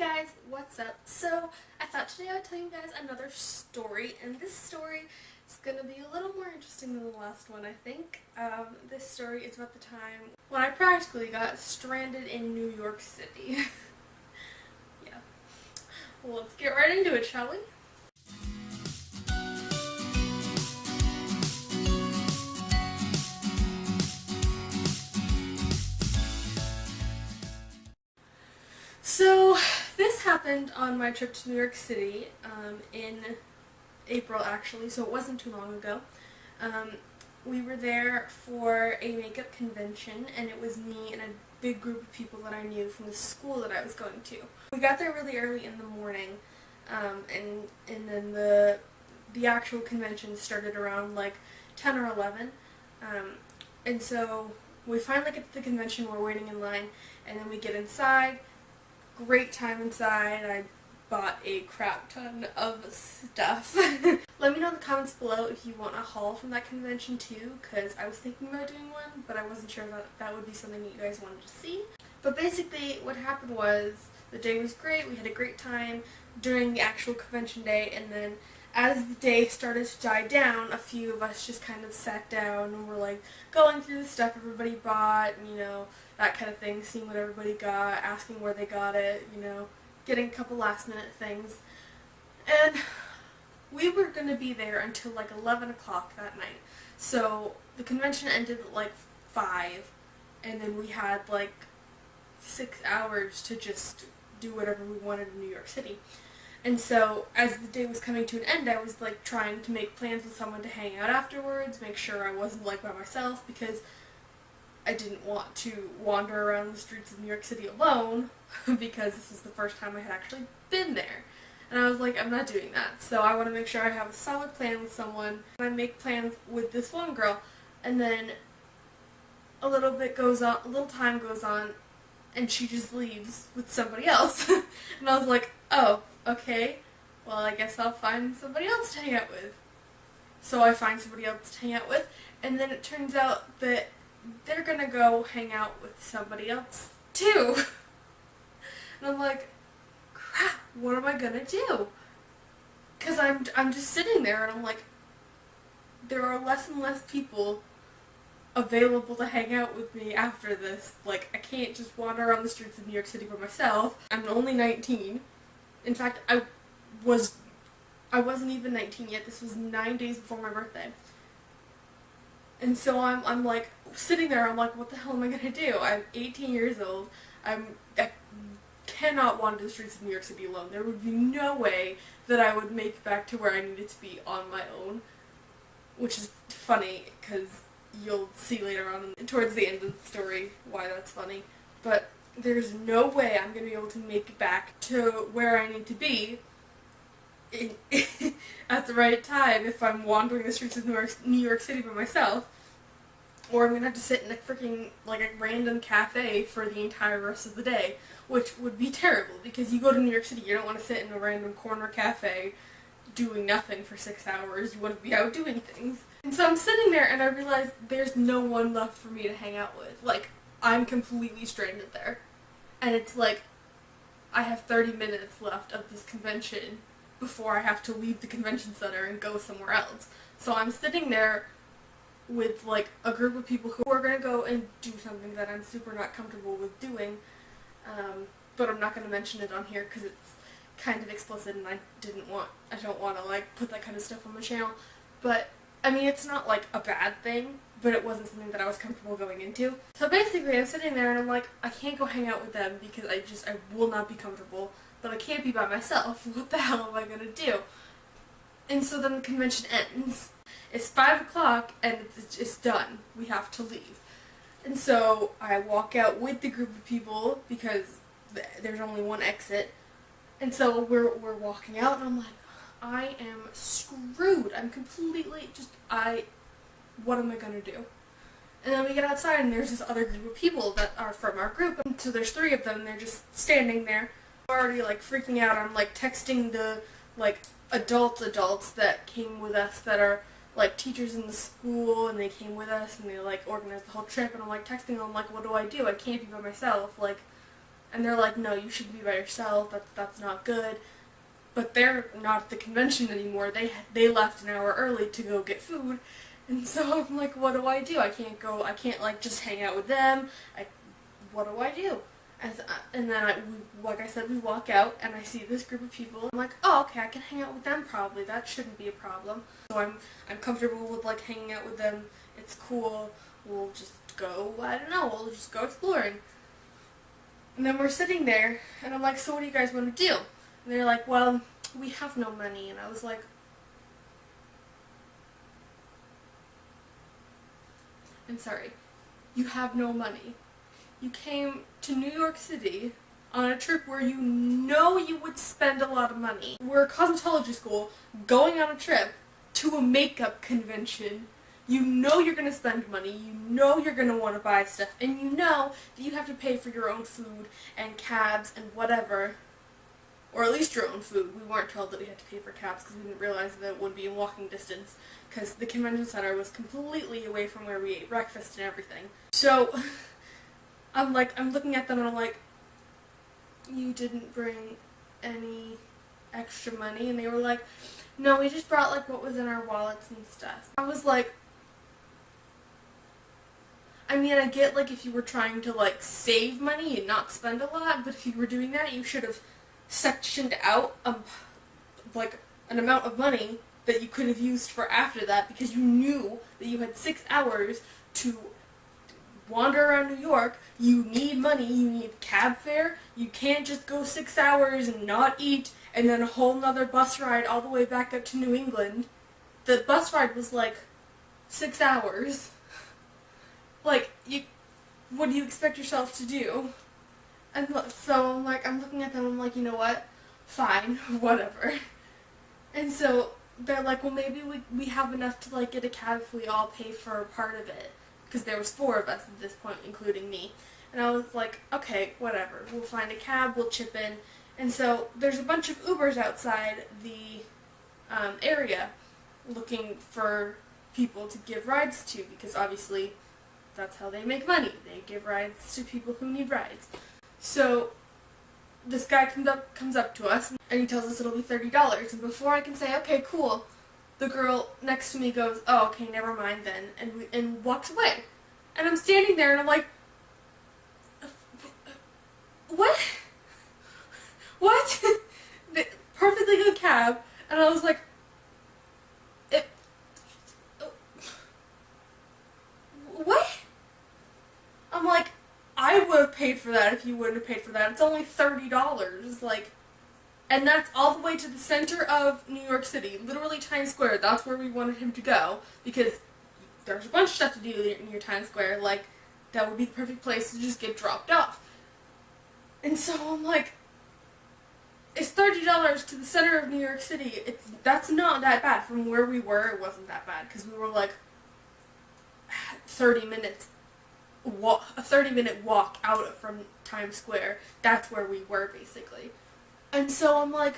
Guys, what's up? So I thought today I would tell you guys another story, and this story is going to be a little more interesting than the last one, I think. This story is about the time when I practically got stranded in New York City. Yeah. Well, let's get right into it, shall we? So this happened on my trip to New York City in April, actually, so it wasn't too long ago. We were there for a makeup convention, and it was me and a big group of people that I knew from the school that I was going to. We got there really early in the morning, and then the actual convention started around like 10 or 11, and so we finally get to the convention, we're waiting in line, and then we get inside. Great time inside. I bought a crap ton of stuff. Let me know in the comments below if you want a haul from that convention too, because I was thinking about doing one, but I wasn't sure that that would be something that you guys wanted to see. But basically what happened was the day was great, we had a great time during the actual convention day, and then as the day started to die down, a few of us just kind of sat down and were like going through the stuff everybody bought, and, you know, that kind of thing, seeing what everybody got, asking where they got it, you know, getting a couple last minute things. And we were going to be there until like 11 o'clock that night. So the convention ended at like 5, and then we had like 6 hours to just do whatever we wanted in New York City. And so as the day was coming to an end, I was like trying to make plans with someone to hang out afterwards, make sure I wasn't like by myself, because I didn't want to wander around the streets of New York City alone, because this was the first time I had actually been there. And I was like, I'm not doing that. So I want to make sure I have a solid plan with someone. And I make plans with this one girl, and then a little time goes on, and she just leaves with somebody else. And I was like, oh, okay, well, I guess I'll find somebody else to hang out with. So I find somebody else to hang out with, and then it turns out that they're gonna go hang out with somebody else too. And I'm like, crap, what am I gonna do? Because I'm just sitting there, and I'm like, there are less and less people available to hang out with me after this. Like, I can't just wander around the streets of New York City by myself. I'm only 19. In fact, I wasn't even 19 yet. This was 9 days before my birthday. And so I'm like sitting there, I'm like, what the hell am I gonna do? I'm 18 years old. I cannot wander the streets of New York City alone. There would be no way that I would make it back to where I needed to be on my own. Which is funny, because you'll see later on towards the end of the story why that's funny. But there's no way I'm going to be able to make it back to where I need to be at the right time if I'm wandering the streets of New York City by myself, or I'm going to have to sit in a freaking, like, a random cafe for the entire rest of the day, which would be terrible, because you go to New York City, you don't want to sit in a random corner cafe doing nothing for 6 hours. You want to be out doing things. And so I'm sitting there, and I realize there's no one left for me to hang out with. Like, I'm completely stranded there. And it's like, I have 30 minutes left of this convention before I have to leave the convention center and go somewhere else. So I'm sitting there with like a group of people who are going to go and do something that I'm super not comfortable with doing. But I'm not going to mention it on here because it's kind of explicit, and I don't want to like put that kind of stuff on the channel. But I mean, it's not like a bad thing, but it wasn't something that I was comfortable going into. So basically I'm sitting there and I'm like, I can't go hang out with them because I will not be comfortable, but I can't be by myself. What the hell am I gonna do? And so then the convention ends. It's 5 o'clock and it's done. We have to leave. And so I walk out with the group of people because there's only one exit. And so we're walking out, and I'm like, I am screwed. I'm completely what am I gonna do? And then we get outside, and there's this other group of people that are from our group, and so there's 3 of them, and they're just standing there. I'm already like freaking out. I'm like texting the like adults that came with us, that are like teachers in the school, and they came with us, and they like organized the whole trip, and I'm like texting them, like, what do? I can't be by myself. Like, And they're like, no, you should be by yourself, that's not good. But they're not at the convention anymore. They left an hour early to go get food. And so I'm like, what do? I can't like just hang out with them. What do I do? And then, like I said, we walk out and I see this group of people. I'm like, oh, okay, I can hang out with them probably. That shouldn't be a problem. So I'm comfortable with like hanging out with them. It's cool. We'll just go, I don't know, we'll just go exploring. And then we're sitting there and I'm like, so what do you guys want to do? And they're like, well, we have no money. And I was like, I'm sorry, you have no money. You came to New York City on a trip where you know you would spend a lot of money. We're a cosmetology school going on a trip to a makeup convention. You know you're going to spend money, you know you're going to want to buy stuff, and you know that you have to pay for your own food and cabs and whatever. Or at least your own food. We weren't told that we had to pay for cabs because we didn't realize that it would be in walking distance because the convention center was completely away from where we ate breakfast and everything. So I'm looking at them and I'm like, you didn't bring any extra money? And they were like, no, we just brought like what was in our wallets and stuff. I was like, I mean, I get like if you were trying to like save money and not spend a lot, but if you were doing that, you should have sectioned out like an amount of money that you could have used for after that, because you knew that you had 6 hours to wander around New York. You need money, you need cab fare. You can't just go 6 hours and not eat and then a whole nother bus ride all the way back up to New England. The bus ride was like 6 hours. Like, what do you expect yourself to do? And so I'm looking at them, I'm like, you know what? Fine, whatever. And so they're like, well, maybe we have enough to like get a cab if we all pay for part of it. Because there was 4 of us at this point, including me. And I was like, okay, whatever. We'll find a cab, we'll chip in. And so there's a bunch of Ubers outside the area looking for people to give rides to, because obviously that's how they make money. They give rides to people who need rides. So this guy comes up to us and he tells us it'll be $30. And before I can say, okay, cool, the girl next to me goes, oh, okay, never mind then, and walks away. And I'm standing there and I'm like, what? What? Perfectly good cab. And I was like, what? I'm like, I would have paid for that if you wouldn't have paid for that. It's only $30. Like, and that's all the way to the center of New York City, literally Times Square. That's where we wanted him to go, because there's a bunch of stuff to do near Times Square. Like, that would be the perfect place to just get dropped off. And so I'm like, it's $30 to the center of New York City. That's not that bad. From where we were, it wasn't that bad, because we were like 30 minutes. A 30-minute walk out from Times Square. That's where we were, basically. And so I'm like,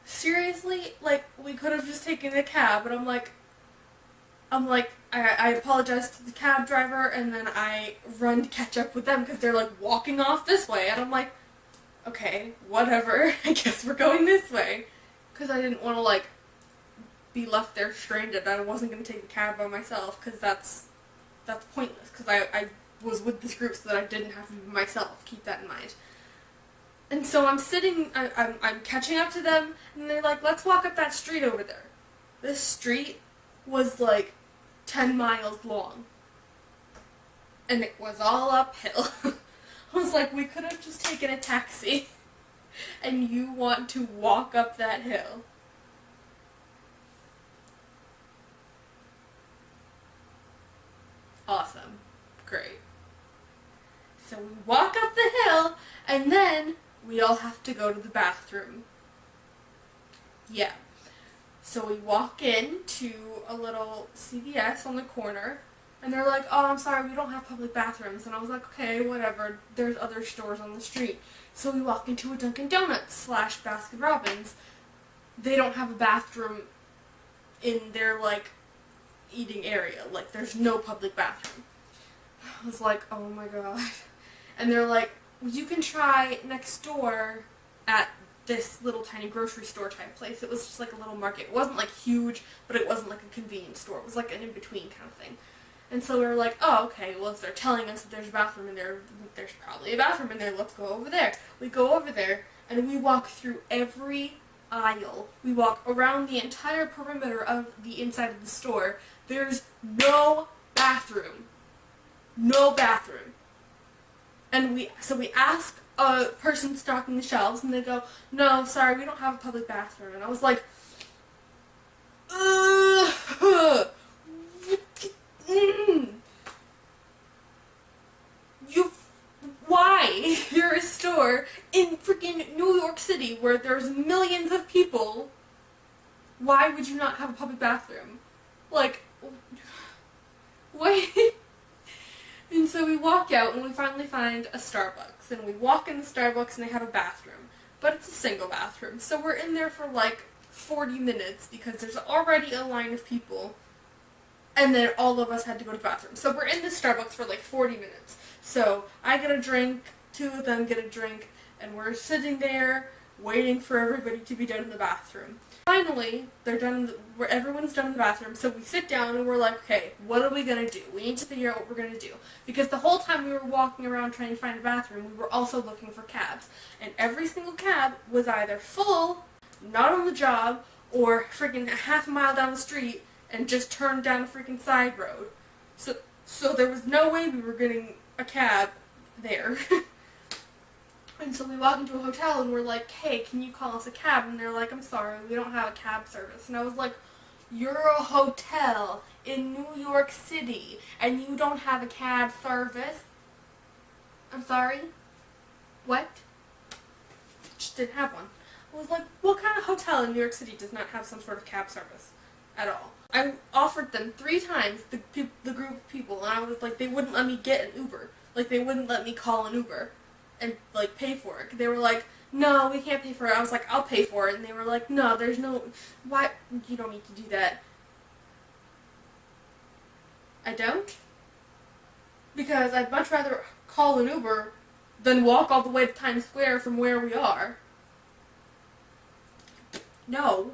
seriously? Like, we could have just taken a cab. And I'm like, I apologize to the cab driver, and then I run to catch up with them because they're like walking off this way. And I'm like, okay, whatever. I guess we're going this way. Because I didn't want to like be left there stranded. I wasn't going to take the cab by myself, because that's pointless, because I was with this group so that I didn't have to be myself. Keep that in mind. And so I'm sitting, I'm catching up to them, and they're like, let's walk up that street over there. This street was like 10 miles long. And it was all uphill. I was like, we could have just taken a taxi, and you want to walk up that hill. Awesome. Great. So we walk up the hill, and then we all have to go to the bathroom. Yeah. So we walk in to a little CVS on the corner, and they're like, oh, I'm sorry, we don't have public bathrooms. And I was like, okay, whatever, there's other stores on the street. So we walk into a Dunkin' Donuts / Baskin Robbins. They don't have a bathroom in their, like, eating area. Like, there's no public bathroom. I was like, oh my god. And they're like, you can try next door at this little tiny grocery store type place. It was just like a little market. It wasn't like huge, but it wasn't like a convenience store. It was like an in-between kind of thing. And so we were like, oh, okay, well, if they're telling us that there's a bathroom in there, there's probably a bathroom in there, let's go over there. We go over there, and we walk through every aisle. We walk around the entire perimeter of the inside of the store. There's no bathroom. No bathroom. And we ask a person stocking the shelves, and they go, no, sorry, we don't have a public bathroom. And I was like, why? You're a store in freaking New York City where there's millions of people. Why would you not have a public bathroom? Like, wait. And so we walk out and we finally find a Starbucks. And we walk in the Starbucks and they have a bathroom. But it's a single bathroom. So we're in there for like 40 minutes because there's already a line of people. And then all of us had to go to the bathroom. So we're in the Starbucks for like 40 minutes. So I get a drink, two of them get a drink, and we're sitting there waiting for everybody to be done in the bathroom. Finally, they're done. Everyone's done in the bathroom, so we sit down and we're like, okay, what are we gonna do? We need to figure out what we're gonna do. Because the whole time we were walking around trying to find a bathroom, we were also looking for cabs. And every single cab was either full, not on the job, or freaking a half a mile down the street and just turned down a freaking side road. So there was no way we were getting a cab there. And so we walk into a hotel and we're like, hey, can you call us a cab? And they're like, I'm sorry, we don't have a cab service. And I was like, you're a hotel in New York City and you don't have a cab service? I'm sorry? What? Just didn't have one. I was like, what kind of hotel in New York City does not have some sort of cab service at all? I offered them 3 times, the group of people, and I was like, they wouldn't let me get an Uber. Like, they wouldn't let me call an Uber and, like, pay for it. They were like, no, we can't pay for it. I was like, I'll pay for it. And they were like, no, there's no, why, you don't need to do that. I don't? Because I'd much rather call an Uber than walk all the way to Times Square from where we are. No.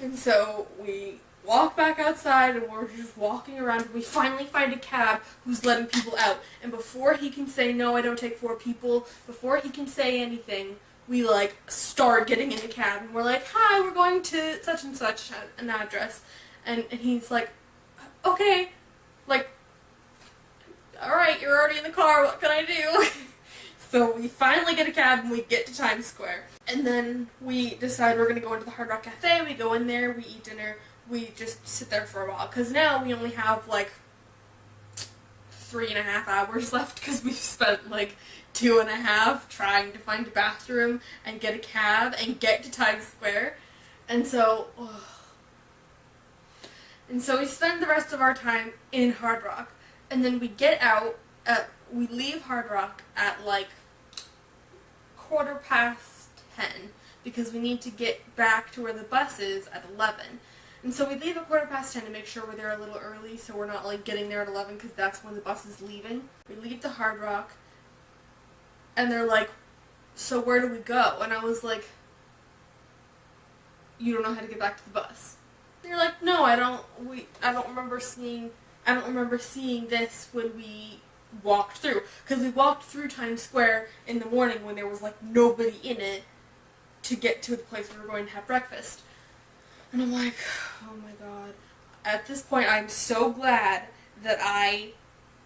And so we walk back outside and we're just walking around and we finally find a cab who's letting people out. And before he can say, no, I don't take 4 people, before he can say anything, we like start getting in the cab and we're like, hi, we're going to such and such an address. And he's like, okay, like, alright, you're already in the car, what can I do? So we finally get a cab and we get to Times Square. And then we decide we're going to go into the Hard Rock Cafe. We go in there, we eat dinner, we just sit there for a while. Because now we only have like 3.5 hours left because we've spent like 2.5 trying to find a bathroom and get a cab and get to Times Square. And so we spend the rest of our time in Hard Rock. And then we get out, we leave Hard Rock at like 10:15 because we need to get back to where the bus is at 11. And so we leave at 10:15 to make sure we're there a little early so we're not like getting there at 11 because that's when the bus is leaving. We leave the Hard Rock and they're like, so where do we go? And I was like, you don't know how to get back to the bus. And they're like, no, I don't remember seeing this when we walked through. Because we walked through Times Square in the morning when there was like nobody in it to get to the place where we were going to have breakfast. And I'm like, oh my god. At this point, I'm so glad that I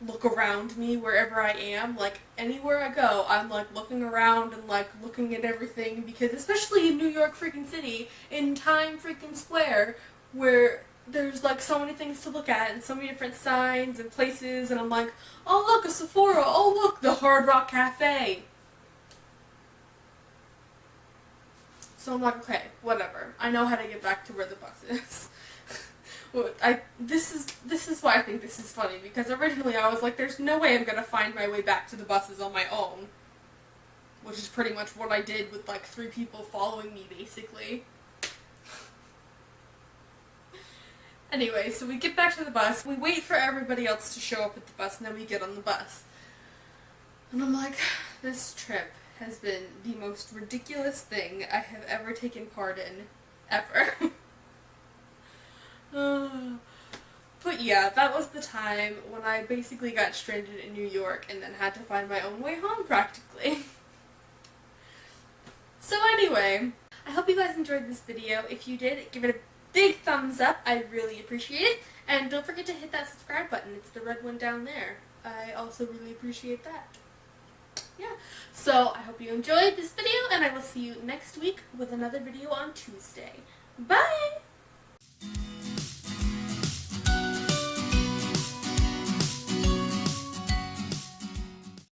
look around me wherever I am. Like, anywhere I go, I'm like looking around and like looking at everything. Because especially in New York freaking City, in Times freaking Square, where there's like so many things to look at and so many different signs and places, and I'm like, oh look, a Sephora, oh look, the Hard Rock Cafe. So I'm like, okay, whatever. I know how to get back to where the bus is. Well, this is why I think this is funny, because originally I was like, there's no way I'm gonna find my way back to the buses on my own. Which is pretty much what I did with like 3 people following me, basically. Anyway, so we get back to the bus, we wait for everybody else to show up at the bus, and then we get on the bus. And I'm like, this trip has been the most ridiculous thing I have ever taken part in, ever. But yeah, that was the time when I basically got stranded in New York and then had to find my own way home, practically. So anyway, I hope you guys enjoyed this video. If you did, give it a big thumbs up. I really appreciate it. And don't forget to hit that subscribe button. It's the red one down there. I also really appreciate that. Yeah, so I hope you enjoyed this video, and I will see you next week with another video on Tuesday. Bye!